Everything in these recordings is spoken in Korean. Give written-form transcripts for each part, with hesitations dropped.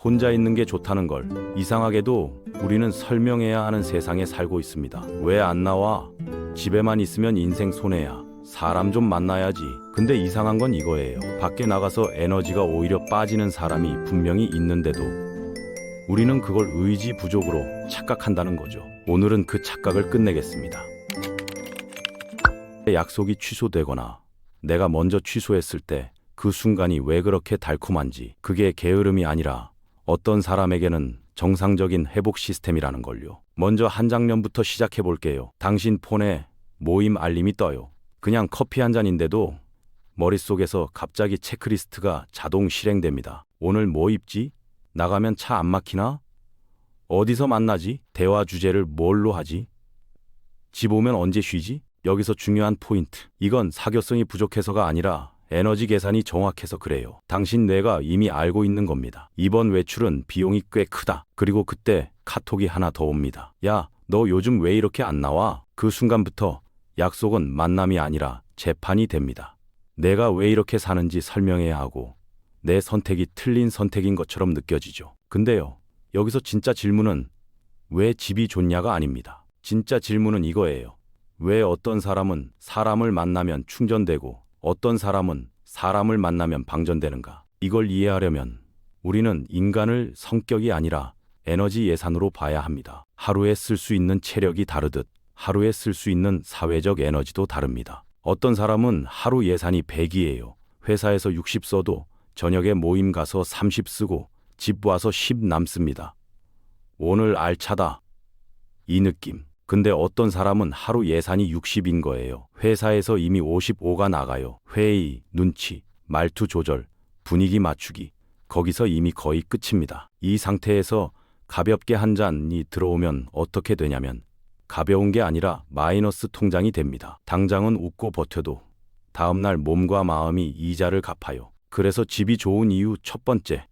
혼자 있는 게 좋다는 걸. 이상하게도 우리는 설명해야 하는 세상에 살고 있습니다. 왜 안 나와? 집에만 있으면 인생 손해야. 사람 좀 만나야지. 근데 이상한 건 이거예요. 밖에 나가서 에너지가 오히려 빠지는 사람이 분명히 있는데도 우리는 그걸 의지 부족으로 착각한다는 거죠. 오늘은 그 착각을 끝내겠습니다. 약속이 취소되거나 내가 먼저 취소했을 때 그 순간이 왜 그렇게 달콤한지, 그게 게으름이 아니라 어떤 사람에게는 정상적인 회복 시스템이라는 걸요. 먼저 한 장면부터 시작해 볼게요. 당신 폰에 모임 알림이 떠요. 그냥 커피 한 잔인데도 머릿속에서 갑자기 체크리스트가 자동 실행됩니다. 오늘 뭐 입지? 나가면 차 안 막히나? 어디서 만나지? 대화 주제를 뭘로 하지? 집 오면 언제 쉬지? 여기서 중요한 포인트. 이건 사교성이 부족해서가 아니라 에너지 계산이 정확해서 그래요. 당신 뇌가 이미 알고 있는 겁니다. 이번 외출은 비용이 꽤 크다. 그리고 그때 카톡이 하나 더 옵니다. 야, 너 요즘 왜 이렇게 안 나와? 그 순간부터 약속은 만남이 아니라 재판이 됩니다. 내가 왜 이렇게 사는지 설명해야 하고 내 선택이 틀린 선택인 것처럼 느껴지죠. 근데요, 여기서 진짜 질문은 왜 집이 좋냐가 아닙니다. 진짜 질문은 이거예요. 왜 어떤 사람은 사람을 만나면 충전되고 어떤 사람은 사람을 만나면 방전되는가? 이걸 이해하려면 우리는 인간을 성격이 아니라 에너지 예산으로 봐야 합니다. 하루에 쓸 수 있는 체력이 다르듯 하루에 쓸 수 있는 사회적 에너지도 다릅니다. 어떤 사람은 하루 예산이 100이에요. 회사에서 60 써도 저녁에 모임 가서 30 쓰고 집 와서 10 남습니다. 오늘 알차다. 이 느낌. 근데 어떤 사람은 하루 예산이 60인 거예요. 회사에서 이미 55가 나가요. 회의, 눈치, 말투 조절, 분위기 맞추기. 거기서 이미 거의 끝입니다. 이 상태에서 가볍게 한 잔이 들어오면 어떻게 되냐면 가벼운 게 아니라 마이너스 통장이 됩니다. 당장은 웃고 버텨도 다음날 몸과 마음이 이자를 갚아요. 그래서 집이 좋은 이유 첫 번째.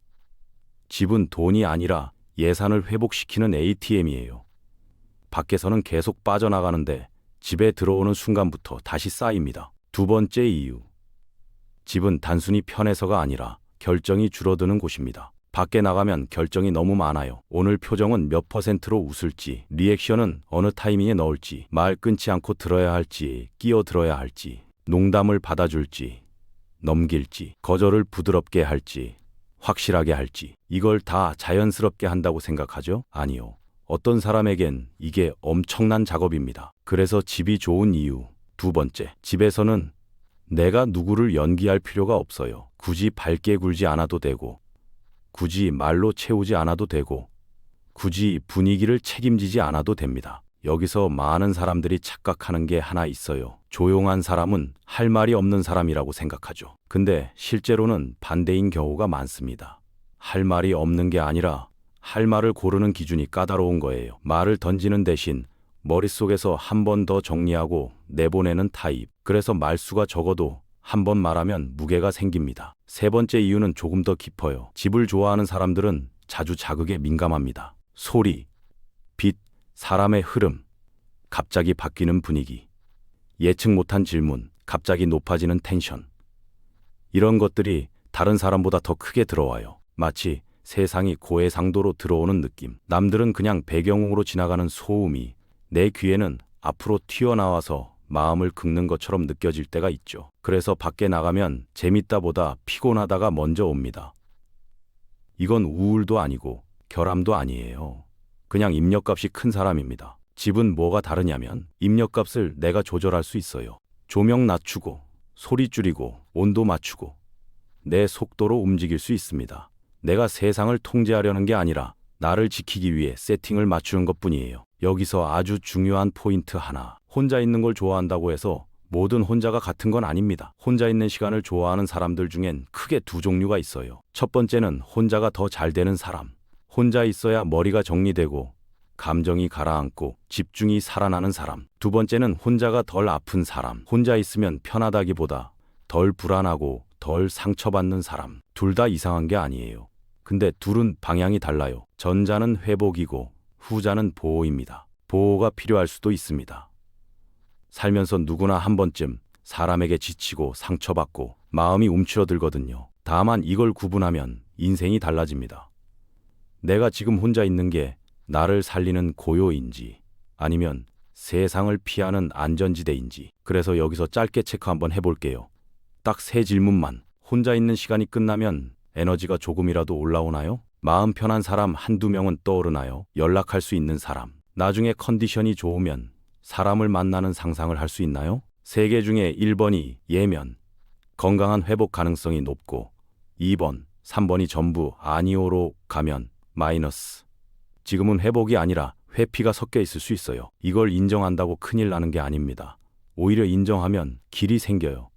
집은 돈이 아니라 예산을 회복시키는 ATM이에요. 밖에서는 계속 빠져나가는데 집에 들어오는 순간부터 다시 쌓입니다. 두 번째 이유. 집은 단순히 편해서가 아니라 결정이 줄어드는 곳입니다. 밖에 나가면 결정이 너무 많아요. 오늘 표정은 몇 %로 웃을지, 리액션은 어느 타이밍에 넣을지, 말 끊지 않고 들어야 할지, 끼어들어야 할지, 농담을 받아줄지, 넘길지, 거절을 부드럽게 할지, 확실하게 할지. 이걸 다 자연스럽게 한다고 생각하죠? 아니요. 어떤 사람에겐 이게 엄청난 작업입니다. 그래서 집이 좋은 이유. 두 번째, 집에서는 내가 누구를 연기할 필요가 없어요. 굳이 밝게 굴지 않아도 되고, 굳이 말로 채우지 않아도 되고, 굳이 분위기를 책임지지 않아도 됩니다. 여기서 많은 사람들이 착각하는 게 하나 있어요. 조용한 사람은 할 말이 없는 사람이라고 생각하죠. 근데 실제로는 반대인 경우가 많습니다. 할 말이 없는 게 아니라 할 말을 고르는 기준이 까다로운 거예요. 말을 던지는 대신 머릿속에서 한 번 더 정리하고 내보내는 타입. 그래서 말수가 적어도 한 번 말하면 무게가 생깁니다. 세 번째 이유는 조금 더 깊어요. 집을 좋아하는 사람들은 자주 자극에 민감합니다. 소리, 빛, 사람의 흐름, 갑자기 바뀌는 분위기, 예측 못한 질문, 갑자기 높아지는 텐션. 이런 것들이 다른 사람보다 더 크게 들어와요. 마치 세상이 고해상도로 들어오는 느낌. 남들은 그냥 배경음으로 지나가는 소음이 내 귀에는 앞으로 튀어나와서 마음을 긁는 것처럼 느껴질 때가 있죠. 그래서 밖에 나가면 재밌다보다 피곤하다가 먼저 옵니다. 이건 우울도 아니고 결함도 아니에요. 그냥 입력값이 큰 사람입니다. 집은 뭐가 다르냐면 입력값을 내가 조절할 수 있어요. 조명 낮추고 소리 줄이고 온도 맞추고 내 속도로 움직일 수 있습니다. 내가 세상을 통제하려는 게 아니라 나를 지키기 위해 세팅을 맞추는 것뿐이에요. 여기서 아주 중요한 포인트 하나. 혼자 있는 걸 좋아한다고 해서 모든 혼자가 같은 건 아닙니다. 혼자 있는 시간을 좋아하는 사람들 중엔 크게 두 종류가 있어요. 첫 번째는 혼자가 더 잘 되는 사람. 혼자 있어야 머리가 정리되고 감정이 가라앉고 집중이 살아나는 사람. 두 번째는 혼자가 덜 아픈 사람. 혼자 있으면 편하다기보다 덜 불안하고 덜 상처받는 사람. 둘 다 이상한 게 아니에요. 근데 둘은 방향이 달라요. 전자는 회복이고 후자는 보호입니다. 보호가 필요할 수도 있습니다. 살면서 누구나 한 번쯤 사람에게 지치고 상처받고 마음이 움츠러들거든요. 다만 이걸 구분하면 인생이 달라집니다. 내가 지금 혼자 있는 게 나를 살리는 고요인지 아니면 세상을 피하는 안전지대인지. 그래서 여기서 짧게 체크 한번 해볼게요. 딱 세 질문만. 혼자 있는 시간이 끝나면 에너지가 조금이라도 올라오나요? 마음 편한 사람 한두 명은 떠오르나요? 연락할 수 있는 사람. 나중에 컨디션이 좋으면 사람을 만나는 상상을 할 수 있나요? 세 개 중에 1번이 예면, 건강한 회복 가능성이 높고 2번, 3번이 전부 아니오로 가면 마이너스. 지금은 회복이 아니라 회피가 섞여 있을 수 있어요. 이걸 인정한다고 큰일 나는 게 아닙니다. 오히려 인정하면 길이 생겨요.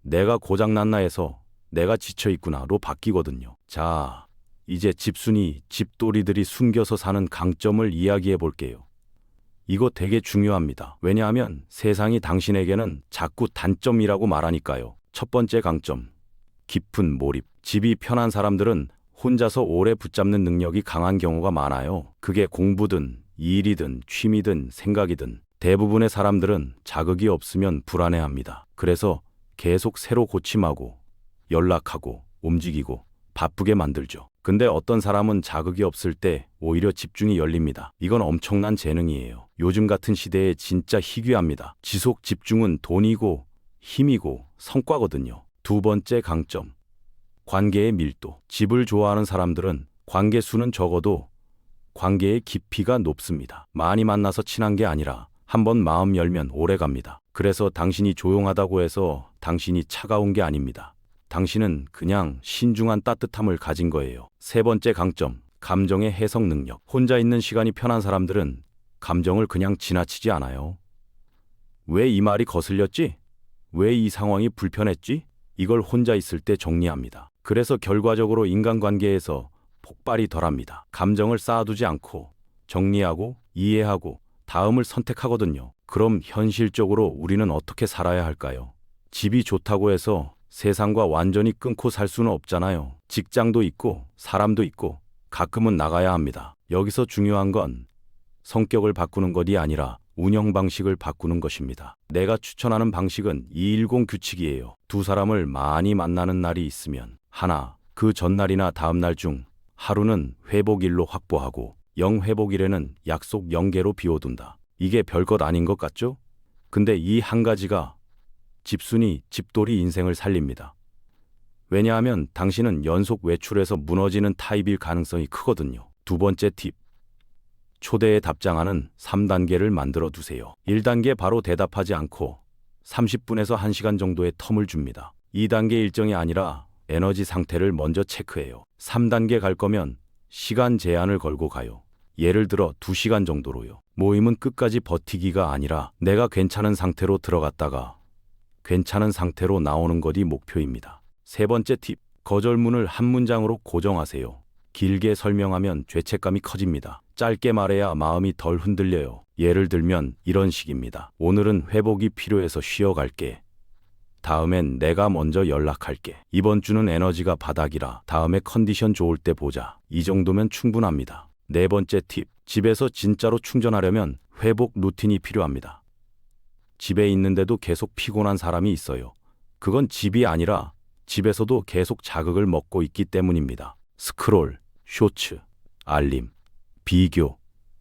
내가 고장났나 해서 내가 지쳐있구나로 바뀌거든요. 자, 이제 집순이, 집돌이들이 숨겨서 사는 강점을 이야기해 볼게요. 이거 되게 중요합니다. 왜냐하면 세상이 당신에게는 자꾸 단점이라고 말하니까요. 첫 번째 강점, 깊은 몰입. 집이 편한 사람들은 혼자서 오래 붙잡는 능력이 강한 경우가 많아요. 그게 공부든 일이든 취미든 생각이든. 대부분의 사람들은 자극이 없으면 불안해합니다. 그래서 계속 새로 고침하고 연락하고 움직이고 바쁘게 만들죠. 근데 어떤 사람은 자극이 없을 때 오히려 집중이 열립니다. 이건 엄청난 재능이에요. 요즘 같은 시대에 진짜 희귀합니다. 지속 집중은 돈이고 힘이고 성과거든요. 두 번째 강점, 관계의 밀도. 집을 좋아하는 사람들은 관계 수는 적어도 관계의 깊이가 높습니다. 많이 만나서 친한 게 아니라 한번 마음 열면 오래 갑니다. 그래서 당신이 조용하다고 해서 당신이 차가운 게 아닙니다. 당신은 그냥 신중한 따뜻함을 가진 거예요. 세 번째 강점, 감정의 해석 능력. 혼자 있는 시간이 편한 사람들은 감정을 그냥 지나치지 않아요. 왜 이 말이 거슬렸지? 왜 이 상황이 불편했지? 이걸 혼자 있을 때 정리합니다. 그래서 결과적으로 인간관계에서 폭발이 덜합니다. 감정을 쌓아두지 않고 정리하고 이해하고 다음을 선택하거든요. 그럼 현실적으로 우리는 어떻게 살아야 할까요? 집이 좋다고 해서 세상과 완전히 끊고 살 수는 없잖아요. 직장도 있고 사람도 있고 가끔은 나가야 합니다. 여기서 중요한 건 성격을 바꾸는 것이 아니라 운영 방식을 바꾸는 것입니다. 내가 추천하는 방식은 210 규칙이에요. 두 사람을 많이 만나는 날이 있으면 하나, 그 전날이나 다음날 중 하루는 회복일로 확보하고 0회복일에는 약속 0개로 비워둔다. 이게 별것 아닌 것 같죠? 근데 이 한 가지가 집순이, 집돌이 인생을 살립니다. 왜냐하면 당신은 연속 외출해서 무너지는 타입일 가능성이 크거든요. 두 번째 팁, 초대에 답장하는 3단계를 만들어 두세요. 1단계 바로 대답하지 않고 30분에서 1시간 정도의 텀을 줍니다. 2단계 일정이 아니라 에너지 상태를 먼저 체크해요. 3단계 갈 거면 시간 제한을 걸고 가요. 예를 들어 2시간 정도로요. 모임은 끝까지 버티기가 아니라 내가 괜찮은 상태로 들어갔다가 괜찮은 상태로 나오는 것이 목표입니다. 세 번째 팁, 거절문을 한 문장으로 고정하세요. 길게 설명하면 죄책감이 커집니다. 짧게 말해야 마음이 덜 흔들려요. 예를 들면 이런 식입니다. 오늘은 회복이 필요해서 쉬어갈게. 다음엔 내가 먼저 연락할게. 이번 주는 에너지가 바닥이라 다음에 컨디션 좋을 때 보자. 이 정도면 충분합니다. 네 번째 팁, 집에서 진짜로 충전하려면 회복 루틴이 필요합니다. 집에 있는데도 계속 피곤한 사람이 있어요. 그건 집이 아니라 집에서도 계속 자극을 먹고 있기 때문입니다. 스크롤, 쇼츠, 알림, 비교,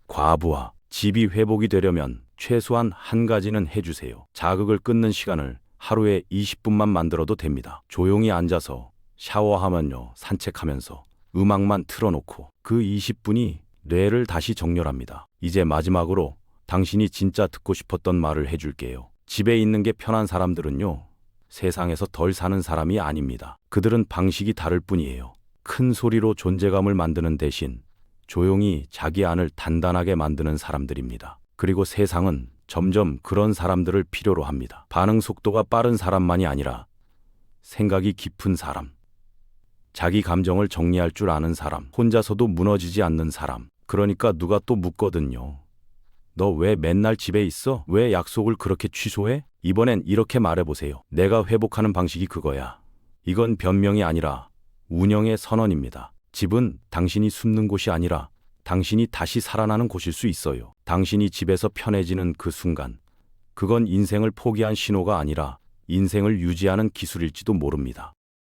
과부하. 집이 회복이 되려면 최소한 한 가지는 해주세요. 자극을 끊는 시간을 하루에 20분만 만들어도 됩니다. 조용히 앉아서 샤워하면요, 산책하면서 음악만 틀어놓고 그 20분이 뇌를 다시 정렬합니다. 이제 마지막으로 당신이 진짜 듣고 싶었던 말을 해줄게요. 집에 있는 게 편한 사람들은요, 세상에서 덜 사는 사람이 아닙니다. 그들은 방식이 다를 뿐이에요. 큰 소리로 존재감을 만드는 대신 조용히 자기 안을 단단하게 만드는 사람들입니다. 그리고 세상은 점점 그런 사람들을 필요로 합니다. 반응 속도가 빠른 사람만이 아니라 생각이 깊은 사람, 자기 감정을 정리할 줄 아는 사람, 혼자서도 무너지지 않는 사람. 그러니까 누가 또 묻거든요. 너 왜 맨날 집에 있어? 왜 약속을 그렇게 취소해? 이번엔 이렇게 말해보세요. 내가 회복하는 방식이 그거야. 이건 변명이 아니라 운영의 선언입니다. 집은 당신이 숨는 곳이 아니라 당신이 다시 살아나는 곳일 수 있어요. 당신이 집에서 편해지는 그 순간, 그건 인생을 포기한 신호가 아니라 인생을 유지하는 기술일지도 모릅니다.